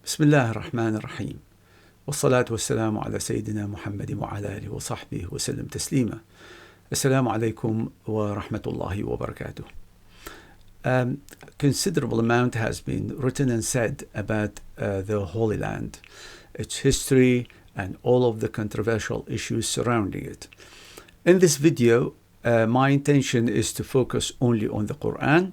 بسم الله الرحمن الرحيم والصلاة والسلام على سيدنا محمد وعلى آله وصحبه وسلم تسليما. السلام عليكم ورحمة الله وبركاته. Considerable amount has been written and said about the Holy Land, its history, and all of the controversial issues surrounding it. In this video, my intention is to focus only on the Qur'an,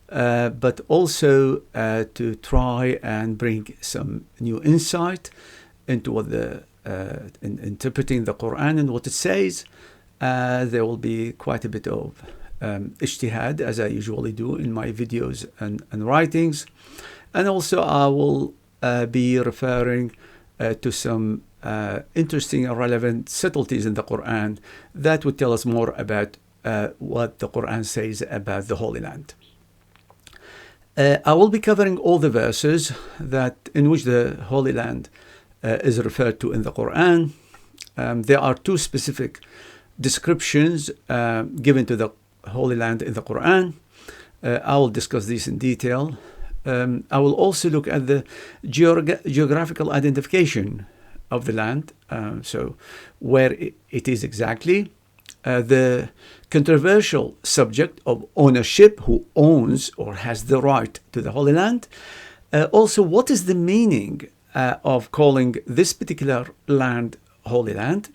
but also to try and bring some new insight into what in interpreting the Qur'an and what it says. There will be quite a bit of ijtihad, as I usually do in my videos and writings, and also I will be referring to some interesting and relevant subtleties in the Qur'an that would tell us more about what the Qur'an says about the Holy Land. I will be covering all the verses in which the Holy Land is referred to in the Qur'an. There are two specific descriptions given to the Holy Land in the Qur'an. I will discuss these in detail. I will also look at the geographical identification of the land, so where it is exactly. The controversial subject of ownership, who owns or has the right to the Holy Land. Also, what is the meaning of calling this particular land Holy Land?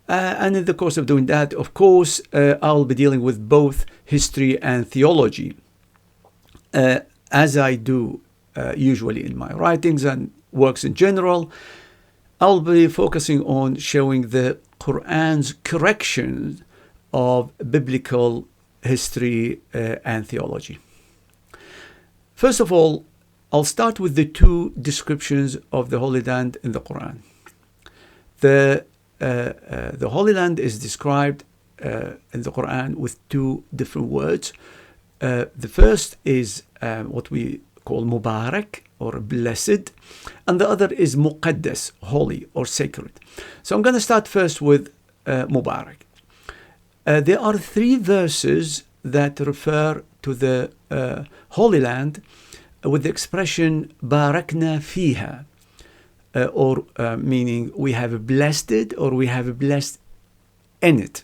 And in the course of doing that, of course, I'll be dealing with both history and theology, as I do usually in my writings and works in general. I'll be focusing on showing the Qur'an's correction of biblical history and theology. First of all, I'll start with the two descriptions of the Holy Land in the Qur'an. The Holy Land is described in the Qur'an with two different words. The first is what we call mubarak, or blessed, and the other is muqaddas, holy or sacred. So I'm going to start first with mubarak. There are three verses that refer to the Holy Land with the expression barakna fiha, or meaning we have blessed it or we have blessed in it.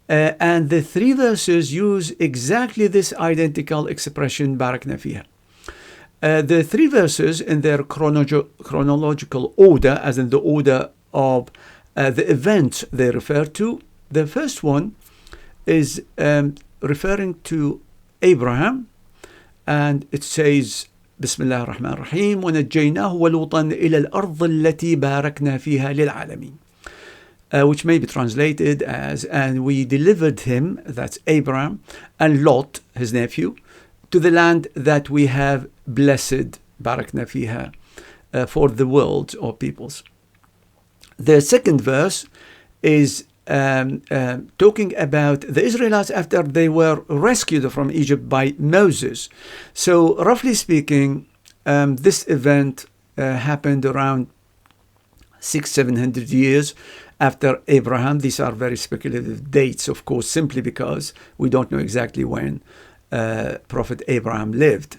And the three verses use exactly this identical expression, barakna fiha. The three verses in their chronological order, as in the order of the events they refer to. The first one is referring to Abraham, and it says, Bismillah ar-Rahman ar-Rahim, وَنَجَّيْنَاهُ وَلُوطًا إِلَى الْأَرْضِ الَّتِي بَارَكْنَا فِيهَا لِلْعَالَمِينَ, which may be translated as, and we delivered him, that's Abraham, and Lot, his nephew, to the land that we have blessed, barakna fiha, for the world or peoples. The second verse is talking about the Israelites after they were rescued from Egypt by Moses. So roughly speaking, this event happened around 600-700 years after Abraham. These are very speculative dates, of course, simply because we don't know exactly when Prophet Abraham lived.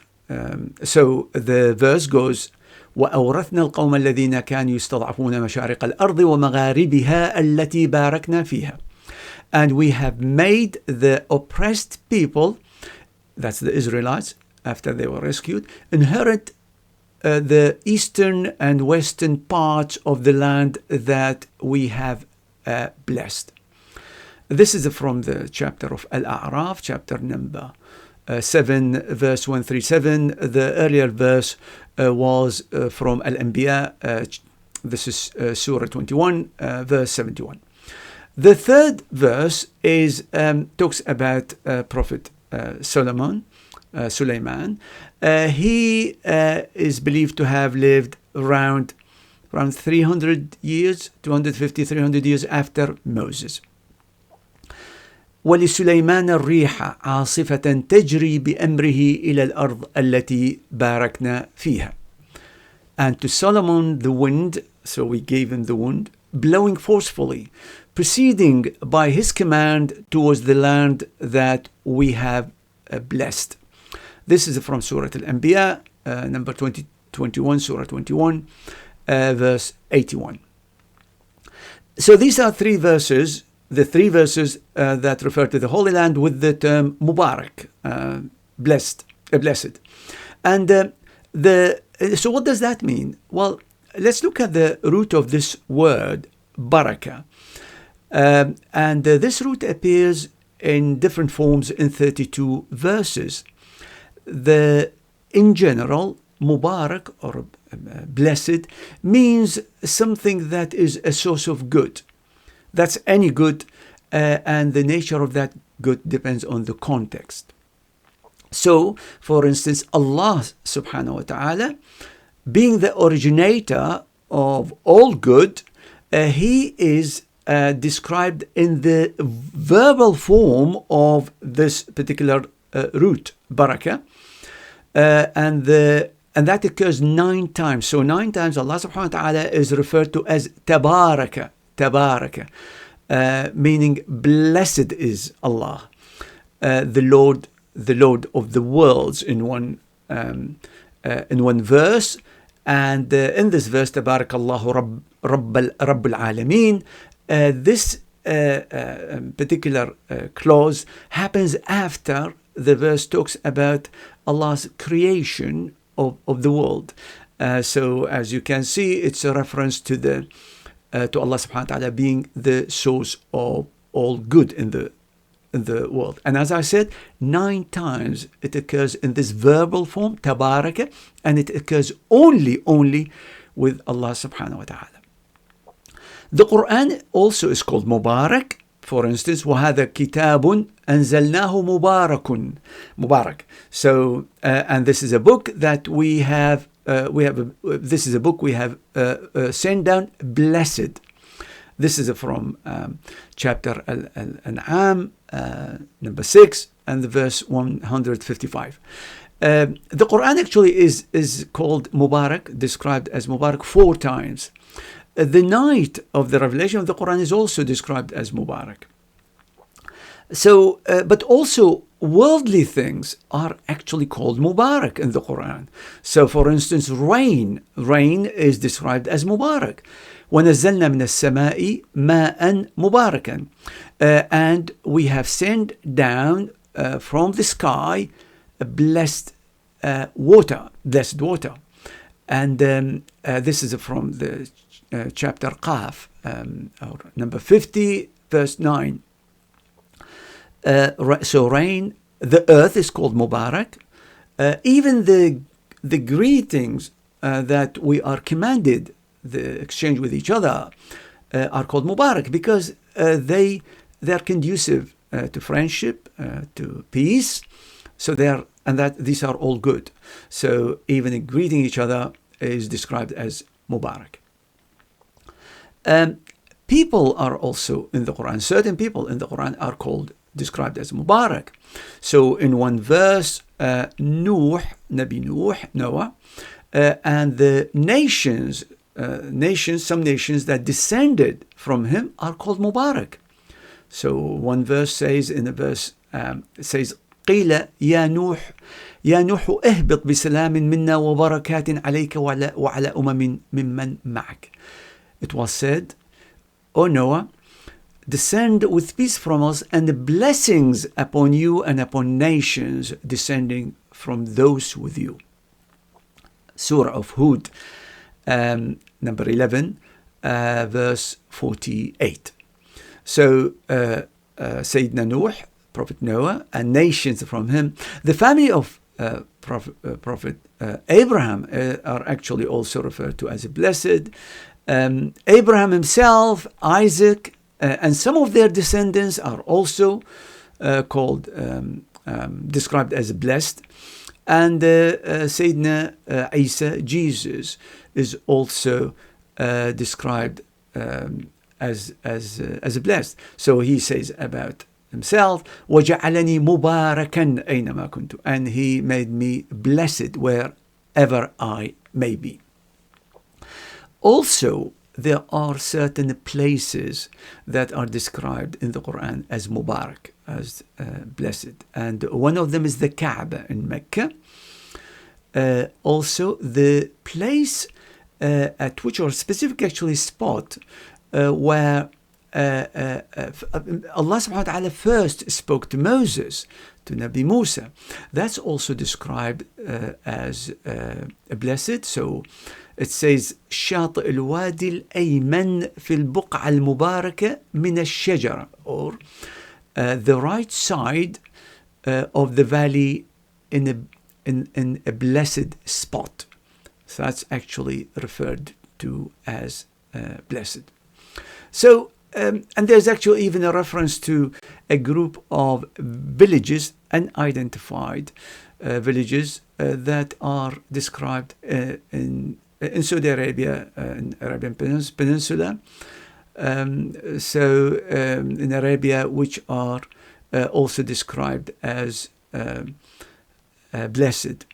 So the verse goes, وَأَوْرَثْنَا الْقَوْمَ الَّذِينَ كَانُوا يَسْتَضْعَفُونَ مَشَارِقَ الْأَرْضِ وَمَغَارِبِهَا الَّتِي بَارَكْنَا فِيهَا. And we have made the oppressed people, that's the Israelites, after they were rescued, inherit the eastern and western parts of the land that we have blessed. This is from the chapter of Al-A'raf, chapter number 7, verse 137. The earlier verse was from Al-Anbiya. This is Surah 21, verse 71. The third verse is talks about Prophet Sulaiman. He is believed to have lived around 300 years, 250, 300 years after Moses. وَلِسُلَيْمَانَ الرِّيحَ عَاصِفَةً تَجْرِي بِأَمْرِهِ إِلَى الْأَرْضِ الَّتِي بَارَكْنَا فِيهَا. And to Solomon the wind, so we gave him the wind, blowing forcefully, proceeding by his command towards the land that we have blessed. This is from Surah Al-Anbiya, number 20, 21, Surah 21, verse 81. So these are three verses, the three verses that refer to the Holy Land with the term mubarak, blessed. And so what does that mean? Well, let's look at the root of this word, baraka. And this root appears in different forms in 32 verses. In general, mubarak or blessed means something that is a source of good. That's any good, and the nature of that good depends on the context. So, for instance, Allah subhanahu wa ta'ala, being the originator of all good, He is described in the verbal form of this particular root, baraka, and that occurs 9 times. So 9 times Allah subhanahu wa ta'ala is referred to as tabaraka, meaning blessed is Allah, the Lord of the worlds in one verse. And in this verse, tabarakallahu rabbul alameen, this particular clause happens after the verse talks about Allah's creation of the world. So as you can see, it's a reference to Allah subhanahu wa ta'ala being the source of all good in the world. And as I said, 9 times it occurs in this verbal form, tabaraka, and it occurs only with Allah subhanahu wa ta'ala. The Qur'an also is called mubarak. For instance, وَهَذَا كِتَابٌ أَنزَلْنَاهُ مُبَارَكٌ. So, and this is a book that we have sent down, blessed. This is from chapter Al-An'am, number 6, and the verse 155. The Quran actually is called Mubarak, described as Mubarak 4 times. The night of the revelation of the Quran is also described as Mubarak. So, but also worldly things are actually called Mubarak in the Quran. So, for instance, rain is described as Mubarak. وَنَزَّلْنَا مِنَ السَّمَاءِ مَاءً مُبَارَكًا. And we have sent down from the sky blessed water. And this is from the chapter Qaf, or number 50, verse 9. So rain, the earth is called Mubarak. Even the greetings that we are commanded, the exchange with each other, are called Mubarak because they're conducive to friendship, to peace. So these are all good. So even greeting each other is described as Mubarak. People are also in the Quran. Certain people in the Quran are described as Mubarak. So in one verse, Noah, and the some nations that descended from him are called Mubarak. So one verse says, قيل يا نوح اهبط بسلام منا وبركات عليك وعلى ممن معك. It was said, O Noah, descend with peace from us and blessings upon you and upon nations descending from those with you. Surah of Hud, number 11, verse 48. So Sayyidina Nuh, Prophet Noah, and nations from him, the family of Prophet Abraham are actually also referred to as blessed. Abraham himself, Isaac, and some of their descendants are also described as blessed. And Sayyidina Isa, Jesus, is also described as blessed. So he says about himself, وَجَعَلَنِي مُبَارَكًا أَيْنَمَا كُنْتُ, and he made me blessed wherever I may be. Also, there are certain places that are described in the Quran as Mubarak, as blessed. And one of them is the Kaaba in Mecca. also the place at which, or specific actually spot, where Allah subhanahu wa ta'ala first spoke to Moses, to Nabi Musa. That's also described as blessed. So it says شاطئ الوادي الأيمن في البقعة المباركة من الشجرة, or the right side of the valley in a blessed spot. So that's actually referred to as blessed. So and there's actually even a reference to a group of villages, unidentified villages that are described in Saudi Arabia, in Arabian Peninsula. In Arabia, which are also described as blessed.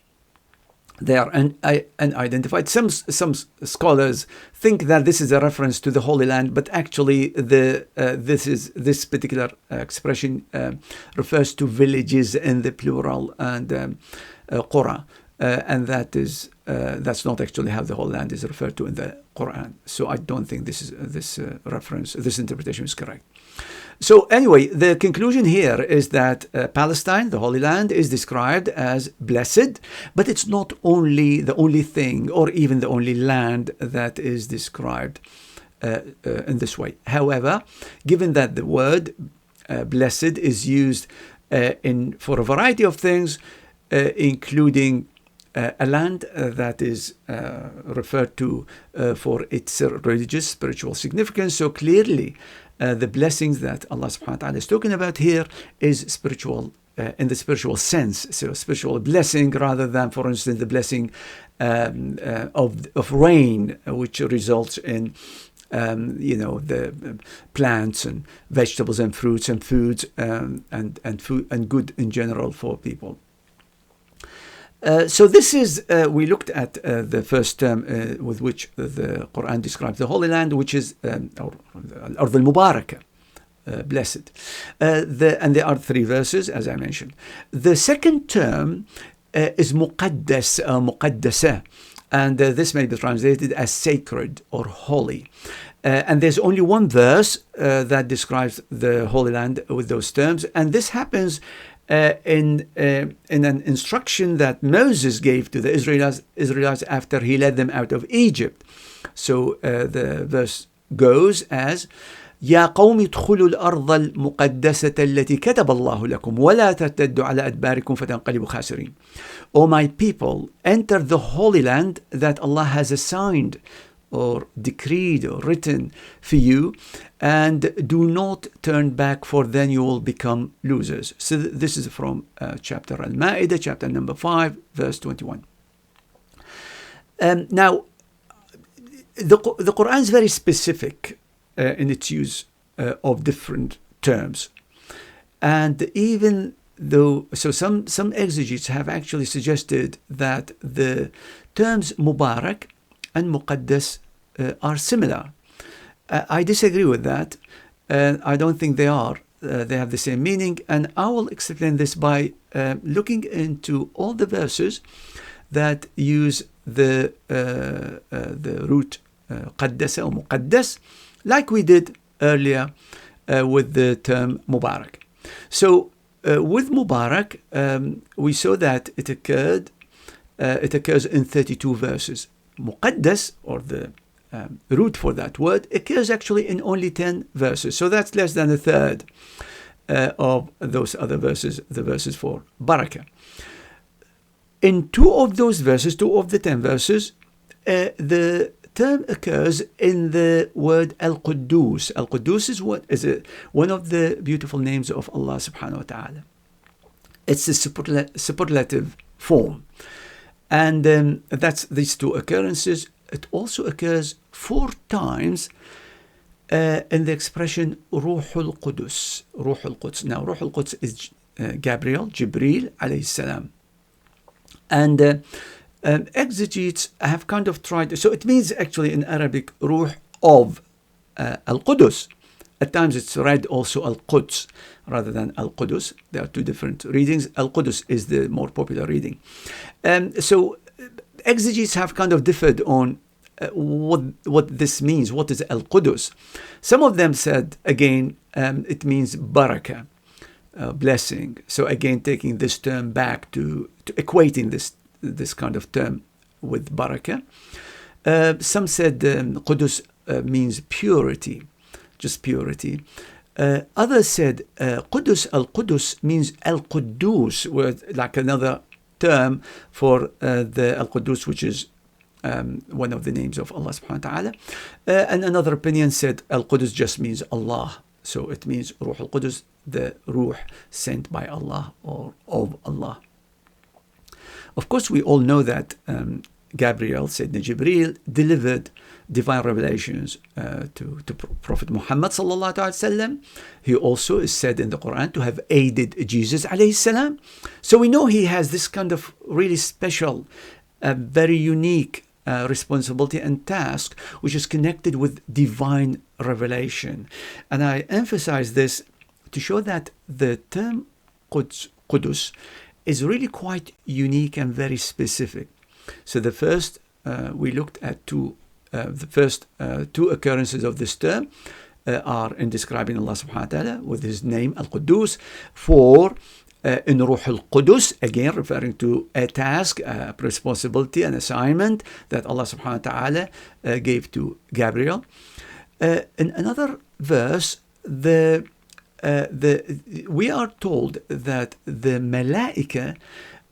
They are unidentified. Some scholars think that this is a reference to the Holy Land, but actually this particular expression refers to villages in the plural and Qur'an, and that's not actually how the Holy Land is referred to in the Qur'an. So I don't think this interpretation is correct. So anyway, the conclusion here is that Palestine, the Holy Land, is described as blessed, but it's not only the only thing or even the only land that is described in this way. However, given that the word blessed is used for a variety of things, including a land that is referred to for its religious, spiritual significance, so clearly the blessings that Allah subhanahu wa ta'ala is talking about here is spiritual, in the spiritual sense. So spiritual blessing rather than, for instance, the blessing of rain, which results in the plants and vegetables and fruits and foods and food and good in general for people. So this is, we looked at the first term with which the Qur'an describes the Holy Land, which is al-Ard al-mubaraka, blessed. And there are 3 verses, as I mentioned. The second term is muqaddas, muqaddasa, and this may be translated as sacred or holy. And there's only one verse that describes the Holy Land with those terms, and this happens in an instruction that Moses gave to the Israelites after he led them out of Egypt. So the verse goes as يا قوم ادخلوا الأرض المقدسة التي كتب الله لكم ولا ترتدوا على أدباركم فتنقلبوا خاسرين. O my people, enter the Holy Land that Allah has assigned or decreed or written for you, and do not turn back, for then you will become losers. So this is from chapter Al-Ma'idah, chapter number 5, verse 21. Now, the Quran is very specific in its use of different terms. And even though, so some exegetes have actually suggested that the terms mubarak and muqaddas are similar. I disagree with that. I don't think they are. They have the same meaning, and I will explain this by looking into all the verses that use the root qaddasa or muqaddas, like we did earlier with the term mubarak. So with mubarak, we saw that it occurs in 32 verses. Muqaddas, or the root for that word, occurs actually in only 10 verses. So that's less than a third of those other verses, the verses for barakah. In 2 of those verses, 2 of the 10 verses, the term occurs in the word al-Quddus. Al-Quddus is one of the beautiful names of Allah subhanahu wa ta'ala. It's a superlative form. And that's these 2 occurrences. It also occurs 4 times in the expression Ruhul Qudus. Ruhul Quds. Now, Ruhul Quds is Gabriel, Jibreel alayhi salam. And exegetes have kind of tried, so it means actually in Arabic, Ruh of Al-Qudus. At times it's read also Al-Quds rather than Al-Qudus. There are 2 different readings. Al-Qudus is the more popular reading. So exegetes have kind of differed on what this means. What is Al-Qudus? Some of them said, again, it means baraka, blessing. So again, taking this term back to equating this kind of term with baraka. Some said Qudus means purity, just purity. Others said Qudus, Al-Qudus means Al-Quddus, like another term for the Al-Quddus, which is one of the names of Allah subhanahu wa ta'ala. And another opinion said Al-Qudus just means Allah. So it means Ruh al-Qudus, the Ruh sent by Allah or of Allah. Of course, we all know that Gabriel, Sayyidina Jibreel, delivered divine revelations to Prophet Muhammad sallallahu alaihi wasallam. He also is said in the Qur'an to have aided Jesus alayhi salam. So we know he has this kind of really special, very unique responsibility and task, which is connected with divine revelation. And I emphasize this to show that the term Qudus is really quite unique and very specific. So the first, we looked at the first two occurrences of this term are in describing Allah subhanahu wa ta'ala with his name Al-Quddus, for in Ruh al-Qudus, again referring to a task, a responsibility, an assignment that Allah subhanahu wa ta'ala gave to Gabriel. In another verse, we are told that the Malaika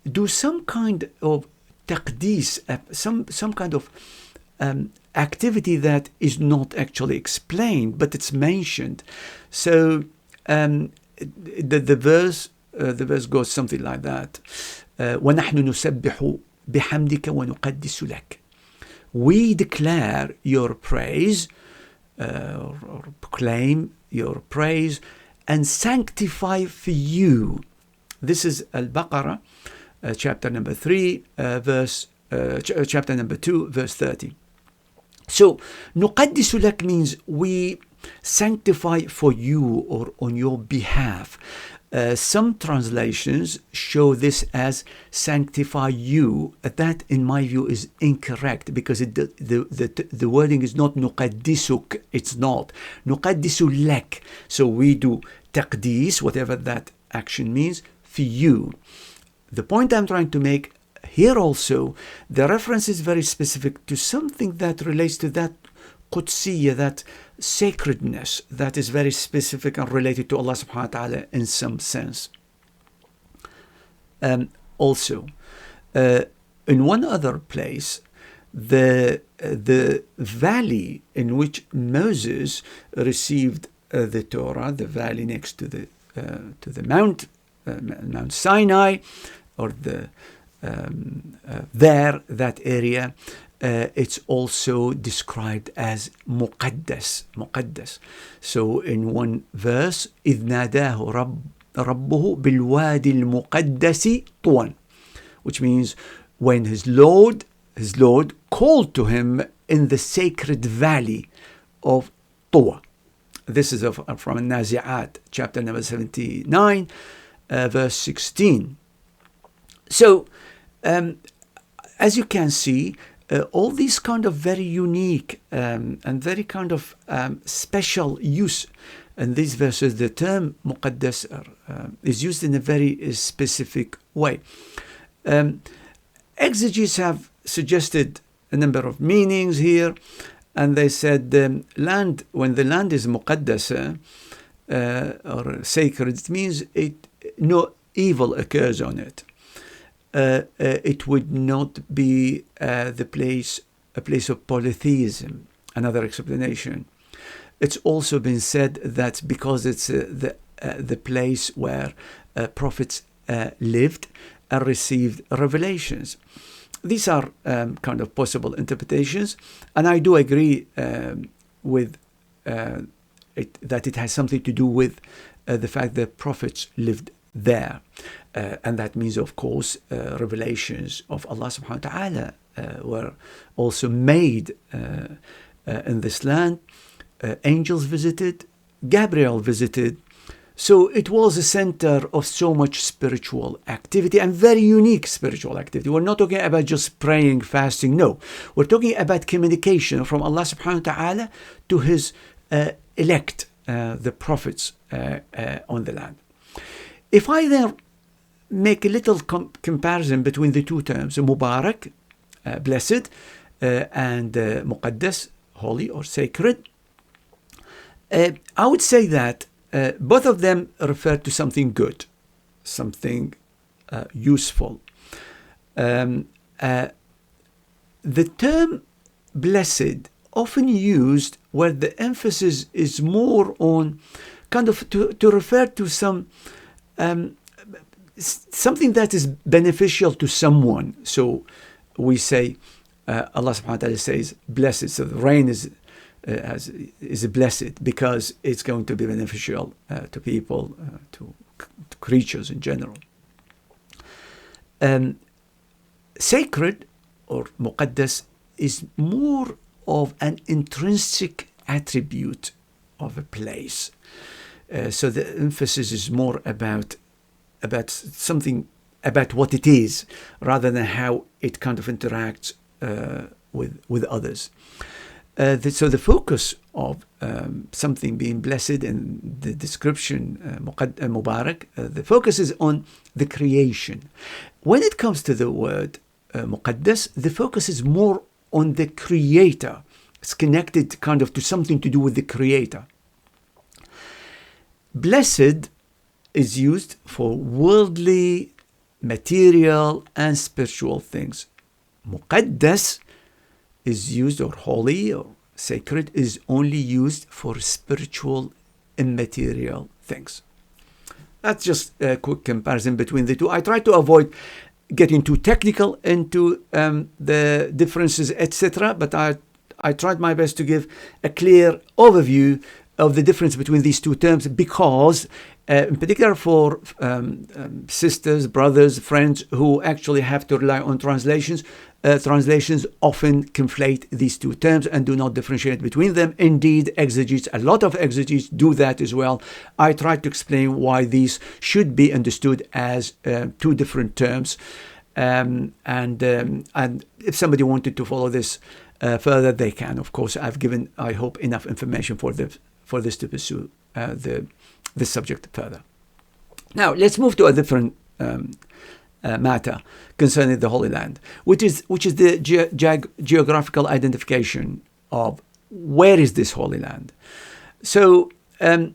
do some kind of taqdees, some kind of activity that is not actually explained, but it's mentioned. So the verse goes something like that. وَنَحْنُ نُسَبِّحُ بِحَمْدِكَ وَنُقَدِّسُ لَكَ. We declare your praise, or proclaim your praise, and sanctify for you. This is Al-Baqarah, chapter number 3, chapter number 2, verse 30. So, نُقَدِّسُ لَكَ means we sanctify for you or on your behalf. Some translations show this as sanctify you. That, in my view, is incorrect, because the wording is not nuqaddisuk. It's not nuqaddisu lak. So we do taqdis, whatever that action means, for you. The point I'm trying to make here also, the reference is very specific to something that relates to that Qudsiyya, that sacredness that is very specific and related to Allah subhanahu wa ta'ala in some sense. Also, in one other place, the valley in which Moses received the Torah, the valley next to the Mount Sinai, or that area, it's also described as muqaddas. So in one verse, إِذْ نَادَاهُ رَبُّهُ بِالْوَادِ الْمُقَدَّسِ طُوًى, which means when his Lord called to him in the sacred valley of Tuwa. This is from Nazi'at, chapter number 79, verse 16. So, as you can see, all these kind of very unique and very kind of special use in these verses, the term muqaddas is used in a very specific way. Exegetes have suggested a number of meanings here, and they said when the land is muqaddasa or sacred, it means no evil occurs on it. It would not be a place of polytheism. Another explanation. It's also been said that because it's the place where prophets lived and received revelations. These are kind of possible interpretations, and I do agree with that it has something to do with the fact that prophets lived there. And that means, of course, revelations of Allah subhanahu wa ta'ala were also made in this land. Angels visited, Gabriel visited, So it was a center of so much spiritual activity and very unique spiritual activity. We're not talking about just praying, fasting. No, we're talking about communication from Allah subhanahu wa ta'ala to his elect, the prophets on the land. If I then make a little comparison between the two terms, mubarak, blessed, and muqaddas, holy or sacred, I would say that both of them refer to something good, something useful. The term blessed often used where the emphasis is more on kind of to refer to some something that is beneficial to someone. So we say Allah subhanahu wa ta'ala says blessed, so the rain is blessed because it's going to be beneficial to people, to creatures in general. Sacred or muqaddas is more of an intrinsic attribute of a place. So the emphasis is more about something, about what it is, rather than how it kind of interacts with others. So the focus of something being blessed in the description, mubarak, the focus is on the creation. When it comes to the word muqaddas, the focus is more on the creator. It's connected kind of to something to do with the creator. Blessed is used for worldly, material, and spiritual things. Muqaddas is used, or holy or sacred, is only used for spiritual, immaterial things. That's just a quick comparison between the two. I try to avoid getting too technical into the differences, etc., but I tried my best to give a clear overview of the difference between these two terms, because in particular for sisters, brothers, friends who actually have to rely on translations, translations often conflate these two terms and do not differentiate between them. Indeed, exegetes, a lot of exegetes do that as well. I tried to explain why these should be understood as two different terms. And if somebody wanted to follow this further, they can. Of course, I've given, I hope, enough information for this to pursue this subject further. Now, let's move to a different matter concerning the Holy Land, which is the geographical identification of where is this Holy Land. So the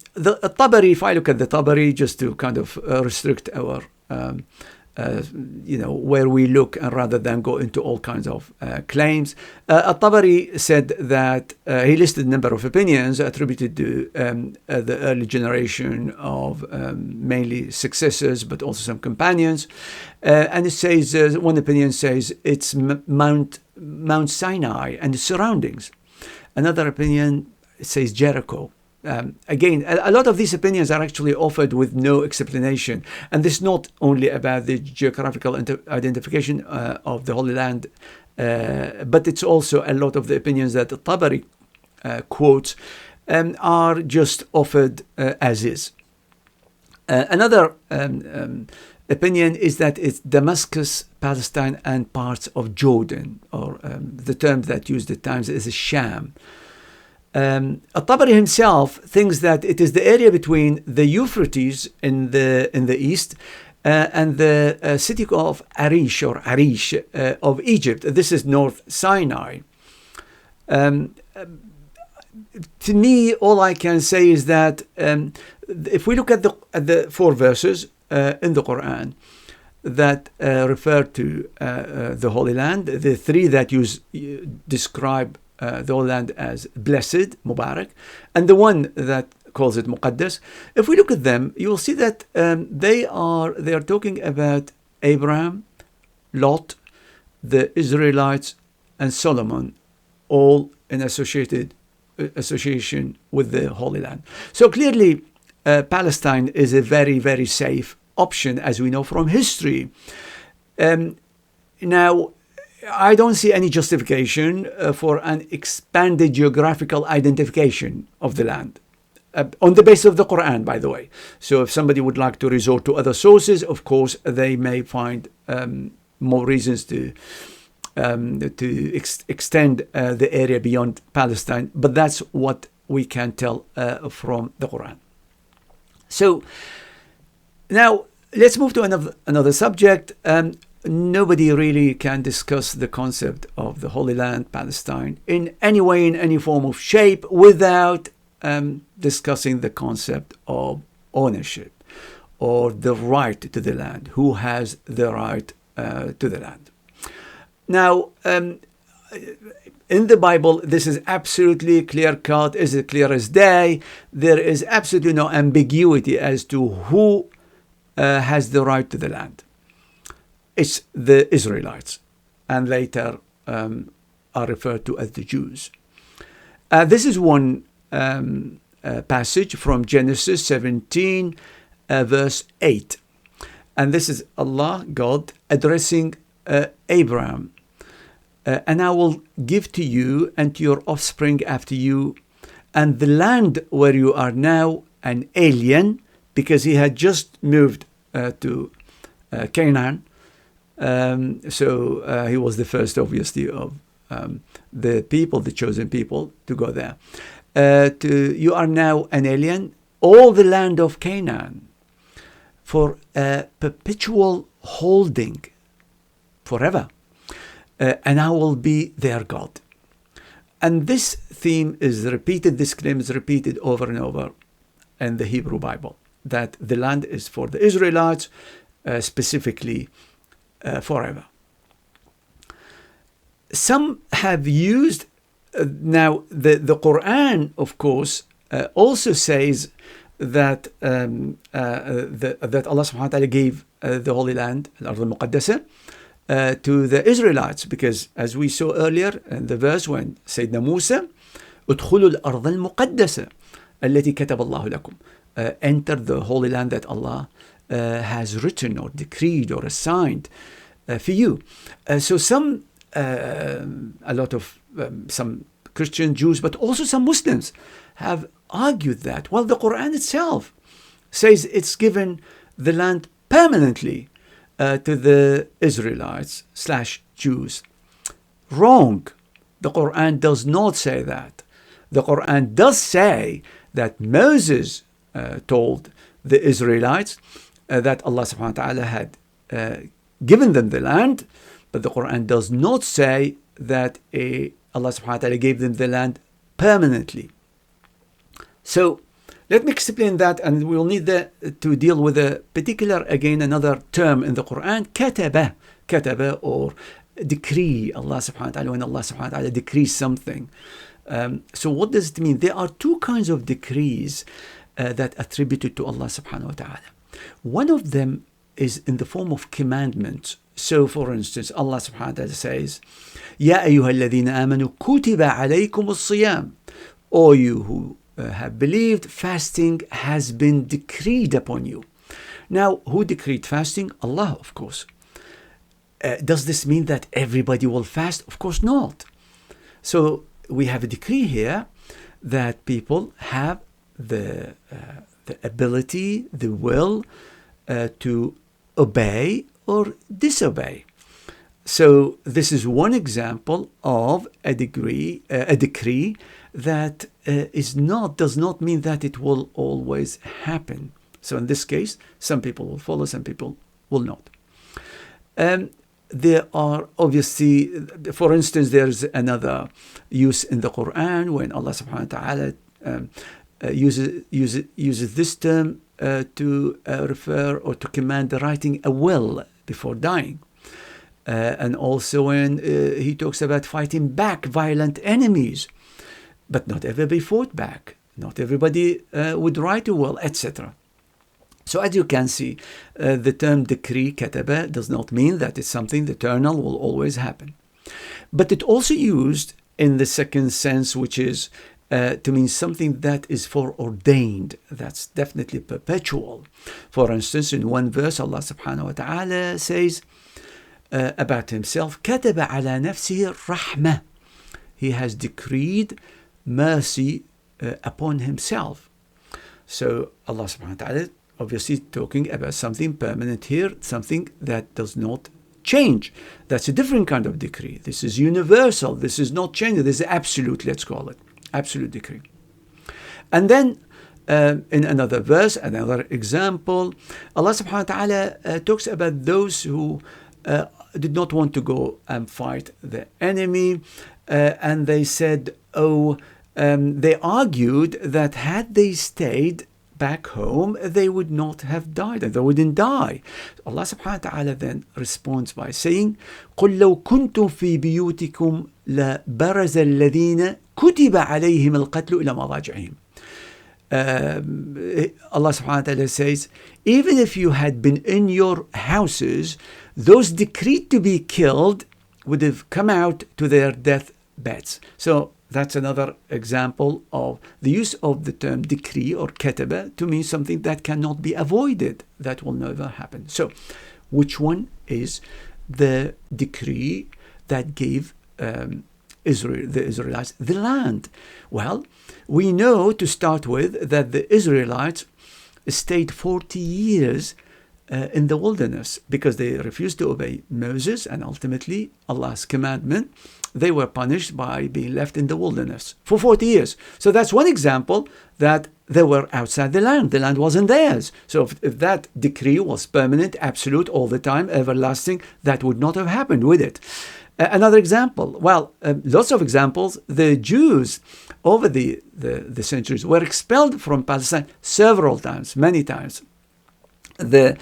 Tabari, if I look at the Tabari, just to kind of restrict our where we look, and rather than go into all kinds of claims. At-Tabari said that he listed a number of opinions attributed to the early generation of mainly successors, but also some companions. And it says, one opinion says it's Mount Sinai and its surroundings. Another opinion says Jericho. Again, a lot of these opinions are actually offered with no explanation, and this is not only about the geographical identification of the Holy Land, but it's also a lot of the opinions that the Tabari quotes are just offered as is. Another opinion is that it's Damascus, Palestine, and parts of Jordan, or the term that used at times is Sham. At-Tabari himself thinks that it is the area between the Euphrates in the east and the city of Arish of Egypt. This is North Sinai. To me, all I can say is that if we look at the 4 verses in the Qur'an that refer to the Holy Land, the 3 that describe the Holy Land as blessed, mubarak, and the one that calls it muqaddas. If we look at them, you will see that they are talking about Abraham, Lot, the Israelites, and Solomon, all in association with the Holy Land. So clearly, Palestine is a very, very safe option, as we know from history. Now, I don't see any justification for an expanded geographical identification of the land. on the basis of the Qur'an, by the way. So if somebody would like to resort to other sources, of course, they may find more reasons to extend the area beyond Palestine. But that's what we can tell from the Qur'an. So now let's move to another subject. Nobody really can discuss the concept of the Holy Land, Palestine, in any way, in any form of shape, without discussing the concept of ownership or the right to the land. Who has the right to the land? Now, in the Bible, this is absolutely clear-cut, is it clear as day. There is absolutely no ambiguity as to who has the right to the land. It's the Israelites, and later are referred to as the Jews. This is one passage from Genesis 17, verse 8. And this is Allah, God, addressing Abraham. And I will give to you and to your offspring after you, and the land where you are now an alien, because he had just moved to Canaan. So he was the first, obviously, of the people, the chosen people, to go there. You are now an alien, all the land of Canaan, for a perpetual holding forever. And I will be their God. And this theme is repeated, this claim is repeated over and over in the Hebrew Bible, that the land is for the Israelites, specifically forever. Some have used, now the Qur'an, of course, also says that that Allah subhanahu wa ta'ala gave the Holy Land, al-Ard al-Muqaddasa, to the Israelites, because as we saw earlier in the verse when Sayyidina Musa, ادخلوا الأرض المقدسة التي كتب الله لكم, enter the Holy Land that Allah has written or decreed or assigned for you. So some, a lot of some Christian Jews, but also some Muslims have argued that, well, the Quran itself says it's given the land permanently to the Israelites / Jews. Wrong. The Quran does not say that. The Quran does say that Moses told the Israelites that Allah subhanahu wa ta'ala had given them the land, but the Quran does not say that Allah subhanahu wa ta'ala gave them the land permanently. So let me explain that, and we'll need to deal with a particular, again, another term in the Quran, kataba, or decree. Allah subhanahu wa ta'ala, when Allah subhanahu wa ta'ala decrees something. So what does it mean? There are two kinds of decrees that attributed to Allah subhanahu wa ta'ala. One of them is in the form of commandments. So for instance, Allah subhanahu wa ta'ala says, Ya ayyuha alladhina amanu kutiba alaykum as-siyam. O you who have believed, fasting has been decreed upon you. Now, who decreed fasting? Allah, of course. Does this mean that everybody will fast? Of course not. So we have a decree here that people have the ability, the will to obey or disobey. So this is one example of a decree that does not mean that it will always happen. So in this case, some people will follow, some people will not. There are obviously, for instance, there's another use in the Quran when Allah subhanahu wa ta'ala uses this term to refer or to command the writing a will before dying. And also when he talks about fighting back violent enemies. But not everybody fought back. Not everybody would write a will, etc. So as you can see, the term decree, kataba, does not mean that it's something eternal will always happen. But it also used in the second sense, which is to mean something that is foreordained. That's definitely perpetual. For instance, in one verse, Allah subhanahu wa ta'ala says about himself, kataba ala nafsihi rahmah. He has decreed mercy upon himself. So Allah subhanahu wa ta'ala obviously talking about something permanent here, something that does not change. That's a different kind of decree. This is universal. This is not changing. This is absolute, let's call it. Absolute decree. And then in another verse, another example, Allah subhanahu wa ta'ala talks about those who did not want to go and fight the enemy. And they said, they argued that had they stayed back home, they would not have died, and they wouldn't die. Allah subhanahu wa ta'ala then responds by saying, قُلْ لَوْ كُنْتُمْ فِي بِيُوتِكُمْ لَبَرَزَ الَّذِينَ كُتِبَ عَلَيْهِمُ الْقَتْلُ إِلَى مَضَاجِعِهِمْ. Allah subhanahu wa ta'ala says, even if you had been in your houses, those decreed to be killed would have come out to their death beds. So that's another example of the use of the term decree or ketaba to mean something that cannot be avoided, that will never happen. So which one is the decree that gave the Israelites the land? Well, we know to start with that the Israelites stayed 40 years in the wilderness because they refused to obey Moses and ultimately Allah's commandment. They were punished by being left in the wilderness for 40 years. So that's one example that they were outside the land. The land wasn't theirs. So if that decree was permanent, absolute, all the time, everlasting, that would not have happened, would it? Another example, lots of examples. The Jews over the centuries were expelled from Palestine several times, many times. The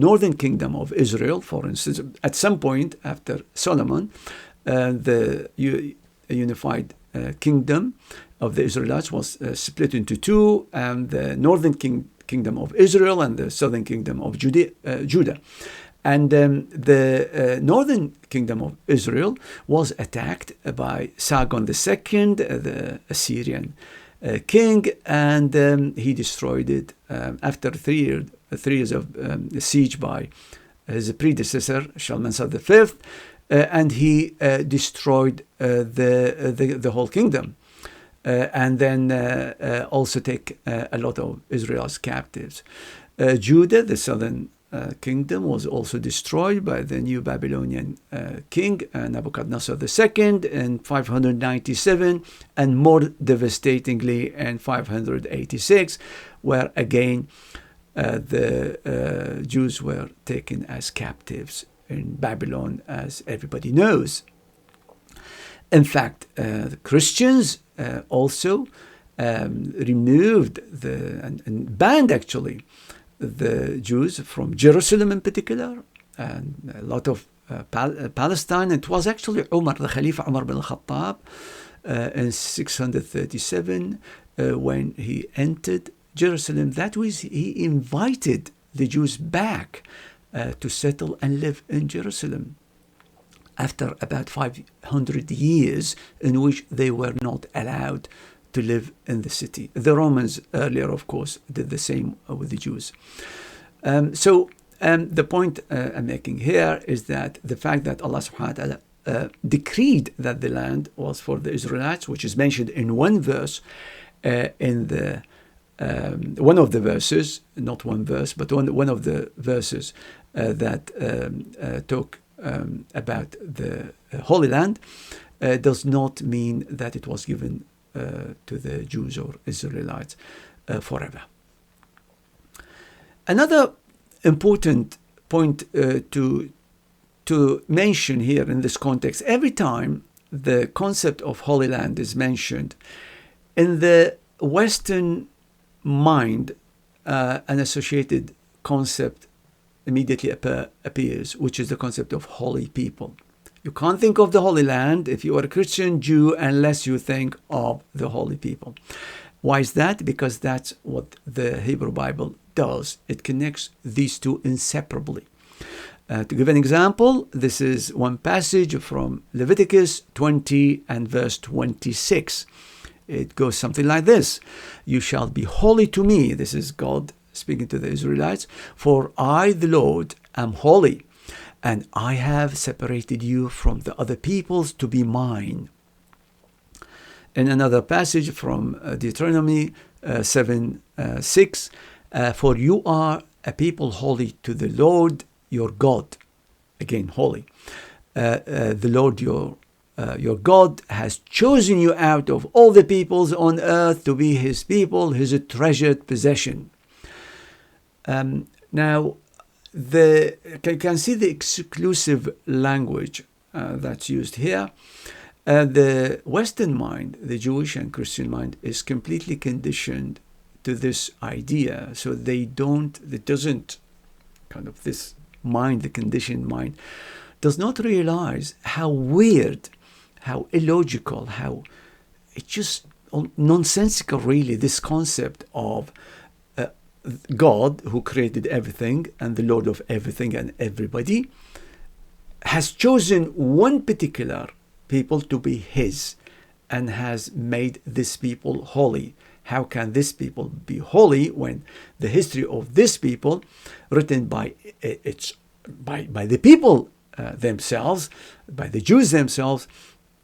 northern kingdom of Israel, for instance, at some point after Solomon, the unified kingdom of the Israelites was split into two, and the northern kingdom of Israel and the southern kingdom of Judah. And the northern kingdom of Israel was attacked by Sargon II, the Assyrian king, and he destroyed it after 3 years of siege by his predecessor, Shalmaneser V, and he destroyed the whole kingdom, and then also take a lot of Israel's captives. Judah, the southern kingdom, was also destroyed by the new Babylonian king Nebuchadnezzar II in 597, and more devastatingly in 586, where again the Jews were taken as captives in Babylon, as everybody knows. In fact, the Christians also removed and banned actually the Jews from Jerusalem in particular, and a lot of Palestine. It was actually Umar, the Khalifa Umar bin al-Khattab, in 637 when he entered Jerusalem. That was, he invited the Jews back to settle and live in Jerusalem after about 500 years in which they were not allowed to live in the city. The Romans earlier, of course, did the same with the Jews. The point I'm making here is that the fact that Allah subhanahu wa ta'ala decreed that the land was for the Israelites, which is mentioned in one verse in the one of the verses, not one verse, but one of the verses that talk about the Holy Land, does not mean that it was given to the Jews or Israelites forever. Another important point to mention here in this context, every time the concept of Holy Land is mentioned, in the Western mind, an associated concept immediately appears, which is the concept of holy people. You can't think of the Holy Land if you are a Christian Jew unless you think of the holy people. Why is that? Because that's what the Hebrew Bible does. It connects these two inseparably. To give an example, this is one passage from Leviticus 20 and verse 26. It goes something like this: "You shall be holy to me," this is God speaking to the Israelites, "for I, the Lord, am holy, and I have separated you from the other peoples to be mine." in another passage from Deuteronomy 7:6, for you are a people holy to the Lord your God. Again, holy. The Lord your God has chosen you out of all the peoples on earth to be his people, his treasured possession. Now, you can see the exclusive language that's used here. The Western mind, the Jewish and Christian mind, is completely conditioned to this idea. So this mind, the conditioned mind, does not realize how weird, how illogical, how it's just nonsensical, really, this concept of God, who created everything and the Lord of everything and everybody, has chosen one particular people to be his and has made this people holy. How can this people be holy when the history of this people, written by the people themselves, by the Jews themselves,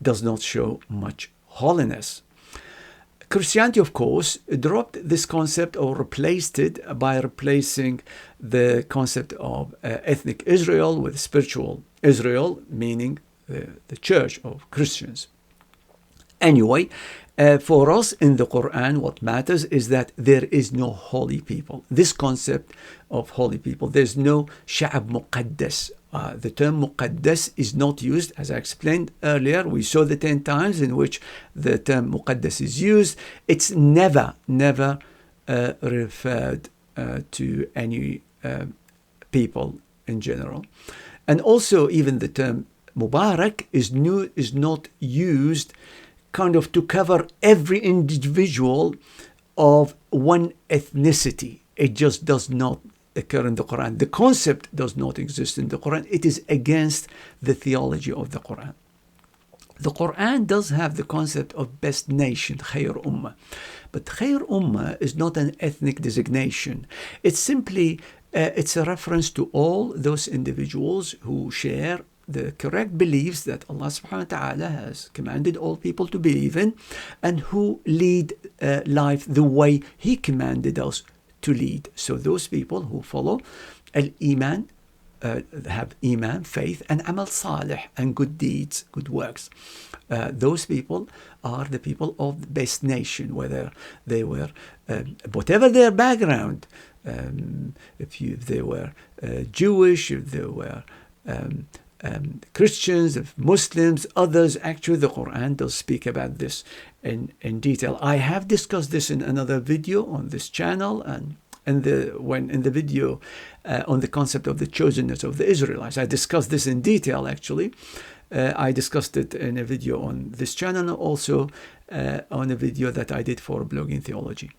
does not show much holiness? Christianity, of course, dropped this concept or replaced it by replacing the concept of ethnic Israel with spiritual Israel, meaning the church of Christians. Anyway, for us in the Qur'an, what matters is that there is no holy people. This concept of holy people, there's no sha'ab muqaddas. The term muqaddas is not used, as I explained earlier. We saw the 10 times in which the term muqaddas is used. It's never referred to any people in general. And also, even the term mubarak is not used kind of to cover every individual of one ethnicity. It just does not occur in the Quran. The concept does not exist in the Quran. It is against the theology of the Quran. The Quran does have the concept of best nation, khayr ummah. But khayr ummah is not an ethnic designation. It's simply, it's a reference to all those individuals who share the correct beliefs that Allah subhanahu wa ta'ala has commanded all people to believe in, and who lead life the way He commanded us to lead. So those people who follow al-Iman, have Iman, faith, and amal salih, and good deeds, good works. Those people are the people of the best nation, whether they were, whatever their background, if they were Jewish, if they were Christians, if Muslims, others. Actually, the Quran does speak about this in detail. I have discussed this in another video on this channel, and in the video on the concept of the chosenness of the Israelites. I discussed this in detail, actually. I discussed it in a video on this channel, and also on a video that I did for Blogging Theology.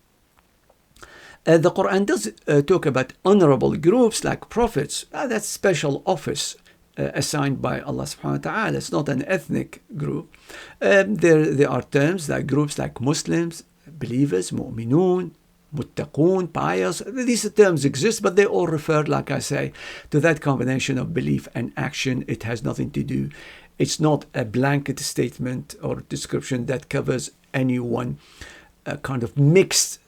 The Quran does talk about honorable groups like prophets. That's special office assigned by Allah subhanahu wa ta'ala. It's not an ethnic group. There are terms like groups like Muslims, believers, mu'minun, muttaqun, pious. These terms exist, but they all refer, like I say, to that combination of belief and action. It has nothing to do. It's not a blanket statement or description that covers anyone. Kind of mixed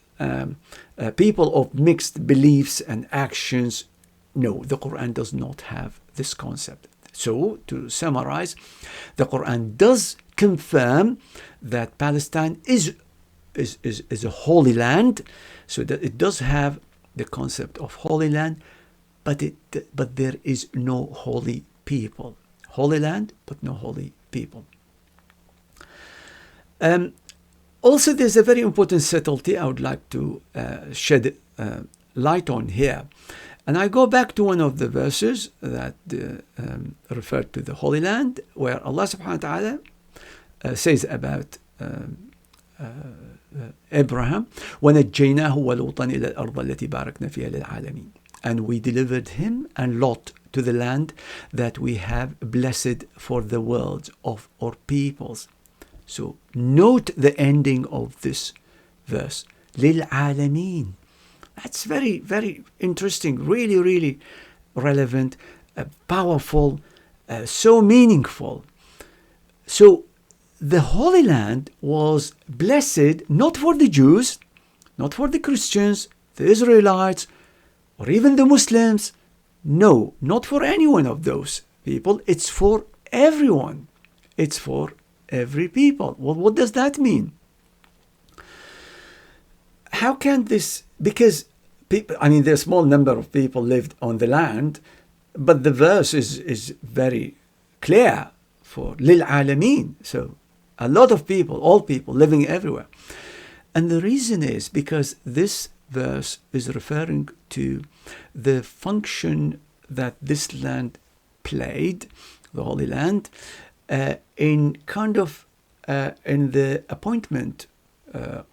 people of mixed beliefs and actions. No, the Quran does not have this concept. So, to summarize, the Quran does confirm that Palestine is a holy land, so that it does have the concept of holy land, but there is no holy people. Holy land, but no holy people. Also, there's a very important subtlety I would like to shed light on here. And I go back to one of the verses that refer to the Holy Land, where Allah subhanahu wa ta'ala says about Abraham, وَنَجَّيْنَاهُ وَلُوطًا إِلَى الْأَرْضِ الَّتِي بَارَكْنَا فِيهَا لِلْعَالَمِينَ. And we delivered him and Lot to the land that we have blessed for the worlds of our peoples. So note the ending of this verse, لِلْعَالَمِينَ. That's very, very interesting, really, really relevant, powerful, so meaningful. So the Holy Land was blessed not for the Jews, not for the Christians, the Israelites, or even the Muslims. No, not for any one of those people. It's for everyone. It's for every people. Well, what does that mean? How can this, because people, I mean, there's a small number of people lived on the land, but the verse is very clear for lil alameen. So a lot of people, all people living everywhere. And the reason is because this verse is referring to the function that this land played, the Holy Land, in kind of in the appointment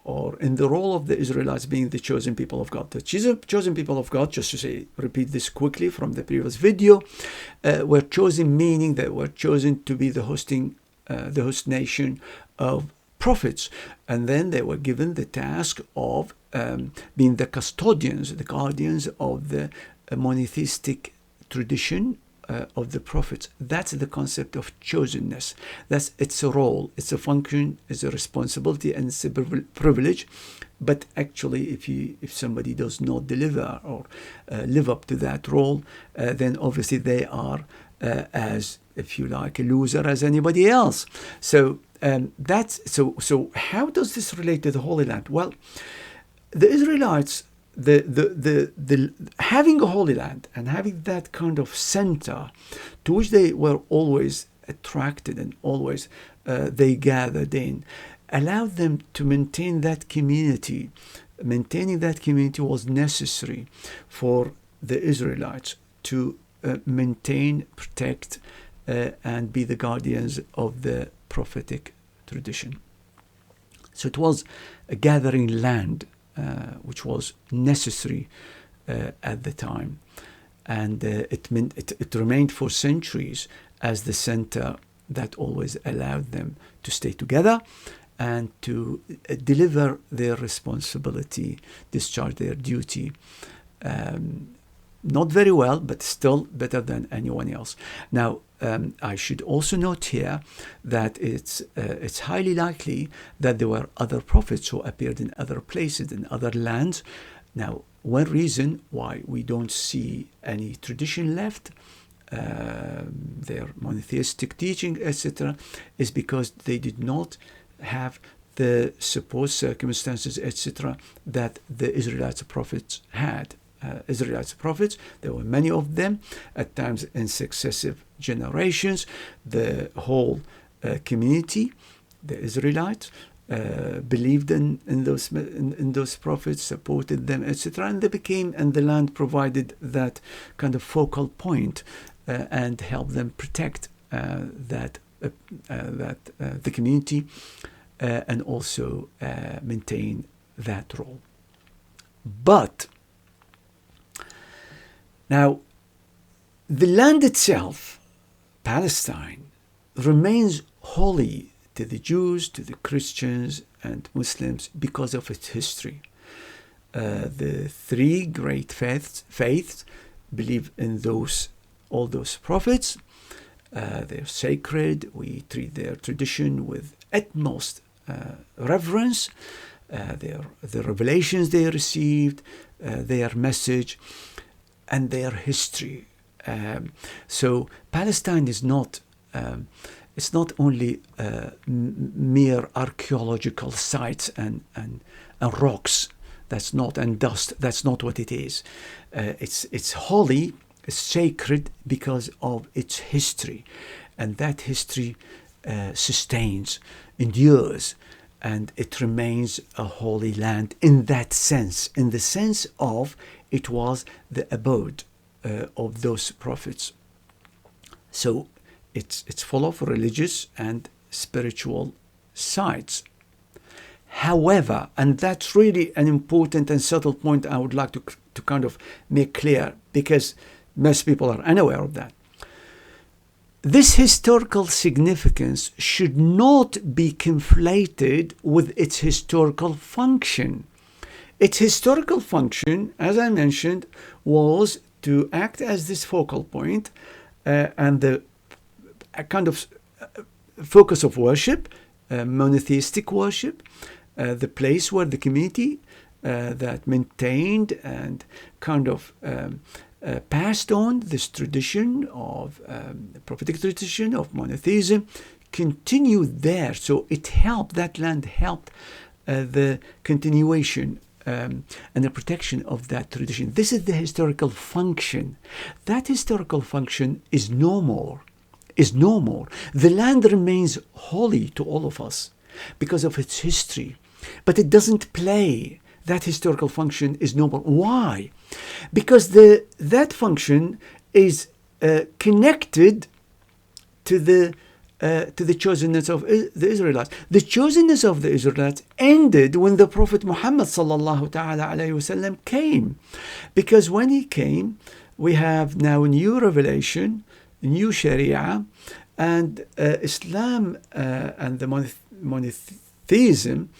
or in the role of the Israelites being the chosen people of God. The chosen people of God, just to say, repeat this quickly from the previous video, were chosen, meaning that were chosen to be the host nation of prophets, and then they were given the task of being the custodians, the guardians of the monotheistic tradition of the prophets. That's the concept of chosenness. That's it's a role, it's a function, it's a responsibility, and it's a privilege. But actually, if somebody does not deliver or live up to that role, then obviously they are as, if you like, a loser as anybody else. So so how does this relate to the Holy Land? Well, the Israelites, the having a Holy Land and having that kind of center to which they were always attracted and always they gathered in, allowed them to maintain that community. Maintaining that community was necessary for the Israelites to maintain, protect, and be the guardians of the prophetic tradition. So it was a gathering land which was necessary at the time, and it remained for centuries as the center that always allowed them to stay together and to deliver their responsibility, discharge their duty. Not very well, but still better than anyone else. Now, I should also note here that it's highly likely that there were other prophets who appeared in other places, in other lands. Now, one reason why we don't see any tradition left, their monotheistic teaching, etc., is because they did not have the supposed circumstances, etc., that the Israelites prophets had. Israelites prophets, there were many of them, at times in successive generations. The whole community, the Israelites, believed in those prophets, supported them, etc., and they became, and the land provided that kind of focal point and helped them protect the community and also maintain that role. But now, the land itself, Palestine, remains holy to the Jews, to the Christians and Muslims because of its history. The three great faiths believe in all those prophets. They're sacred. We treat their tradition with utmost reverence. The revelations they received, their message, and their history. So Palestine is not it's not only mere archaeological sites and rocks. That's not, and dust. That's not what it is. It's holy, it's sacred because of its history, and that history sustains, endures, and it remains a holy land in that sense, in the sense of it was the abode of those prophets. So it's full of religious and spiritual sides. However, and that's really an important and subtle point I would like to kind of make clear, because most people are unaware of that. This historical significance should not be conflated with its historical function. Its historical function, as I mentioned, was to act as this focal point and the kind of focus of worship monotheistic worship, the place where the community that maintained and kind of passed on this tradition of prophetic tradition of monotheism continued there. So it helped, that land helped the continuation and the protection of that tradition. This is the historical function. That historical function is no more. The land remains holy to all of us because of its history, but it doesn't play. That historical function is no more. Why? Because that function is connected to the chosenness of the Israelites. The chosenness of the Israelites ended when the Prophet Muhammad sallallahu ta'ala alayhi wasallam came. Because when he came, we have now a new revelation, new Sharia, and Islam and the monotheism,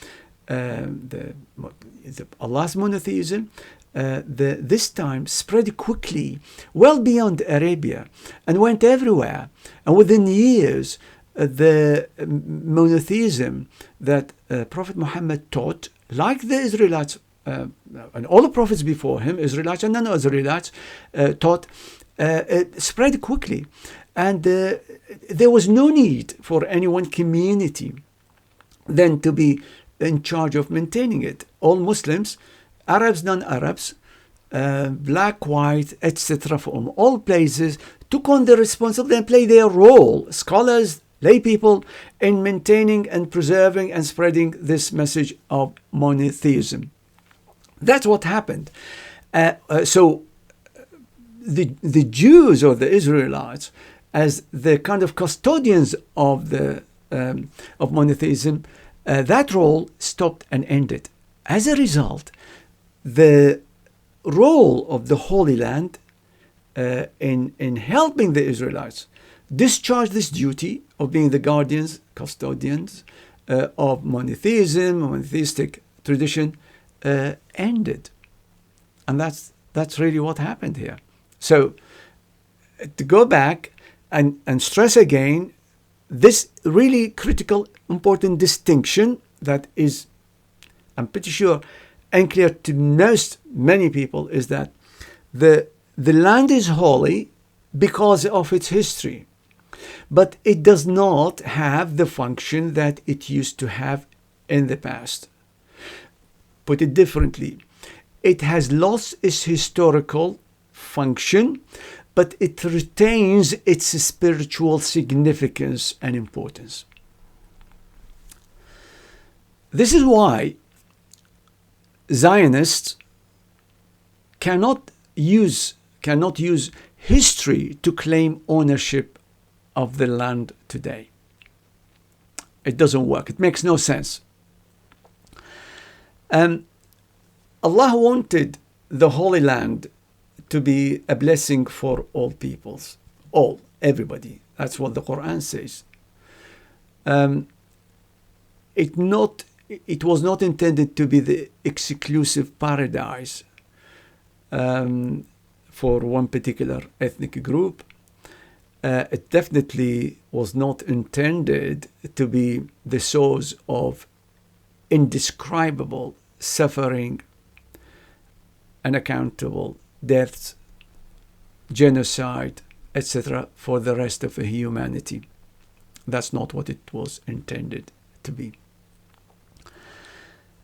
Allah's monotheism, this time spread quickly, well beyond Arabia, and went everywhere. And within years, the monotheism that Prophet Muhammad taught, like the Israelites and all the prophets before him, Israelites and non-Israelites, taught, it spread quickly. And there was no need for any one community then to be in charge of maintaining it. All Muslims, Arabs, non-Arabs, black, white, etc., from all places, took on the responsibility and played their role, scholars, lay people, in maintaining and preserving and spreading this message of monotheism. That's what happened. So the Jews or the Israelites, as the kind of custodians of monotheism, that role stopped and ended. As a result, the role of the Holy Land in helping the Israelites discharge this duty of being the guardians, custodians of monotheism, monotheistic tradition, ended. And that's really what happened here. So to go back and stress again this really critical, important distinction that is, I'm pretty sure, unclear to many people, is that the land is holy because of its history, but it does not have the function that it used to have in the past. Put it differently, it has lost its historical function, but it retains its spiritual significance and importance. This is why Zionists cannot use history to claim ownership of the land today. It doesn't work. It makes no sense. Allah wanted the Holy Land to be a blessing for all peoples, everybody. That's what the Qur'an says. It was not intended to be the exclusive paradise for one particular ethnic group. It definitely was not intended to be the source of indescribable suffering, unaccountable deaths, genocide, etc. for the rest of humanity. That's not what it was intended to be.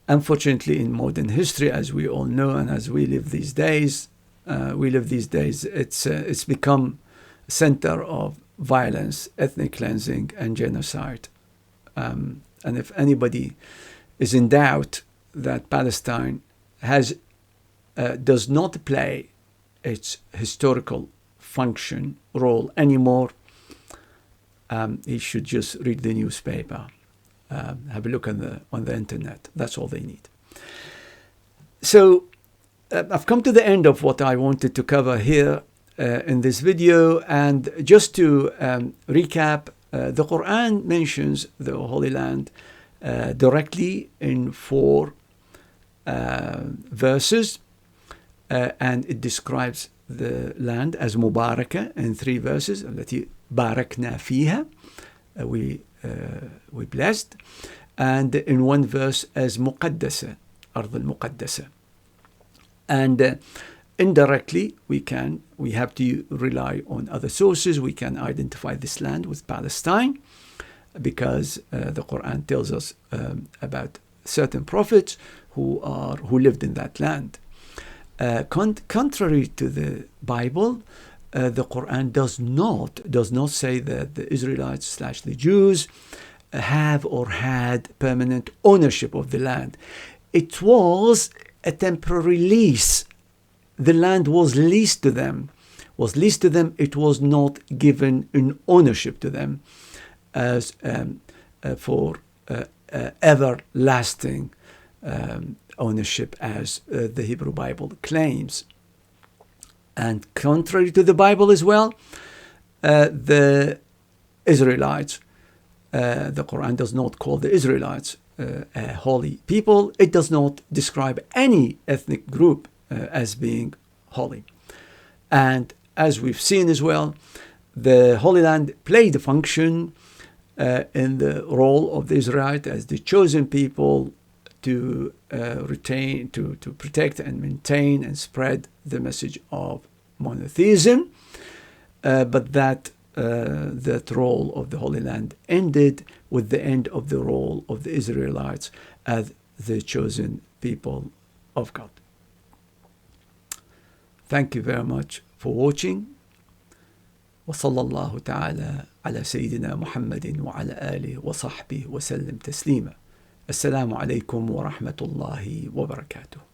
Unfortunately, in modern history, as we all know, and as we live these days, it's become a center of violence, ethnic cleansing, and genocide. And if anybody is in doubt that Palestine does not play its historical function, role anymore, he should just read the newspaper, have a look on the internet. That's all they need. So I've come to the end of what I wanted to cover here in this video, and just to recap, the Quran mentions the Holy Land directly in 4 verses, and it describes the land as mubaraka in 3 verses. التي باركنا فيها, we we blessed, and in one verse as muqaddasa, أرض المقدسة. And indirectly, we have to rely on other sources. We can identify this land with Palestine, because the Qur'an tells us about certain prophets who lived in that land. Contrary to the Bible, the Qur'an does not say that the Israelites / the Jews have or had permanent ownership of the land. It was a temporary lease. The land was leased to them. It was not given in ownership to them as for everlasting ownership, as the Hebrew Bible claims. And contrary to the Bible as well, the Israelites, the Quran does not call the Israelites a holy people. It does not describe any ethnic group as being holy. And as we've seen as well, the Holy Land played a function in the role of the Israelites as the chosen people to retain, to protect and maintain and spread the message of monotheism. But that role of the Holy Land ended with the end of the role of the Israelites as the chosen people of God. Thank you very much for watching. وصلى الله تعالى على سيدنا محمد وعلى آله وصحبه وسلم تسليما. السلام عليكم ورحمة الله وبركاته.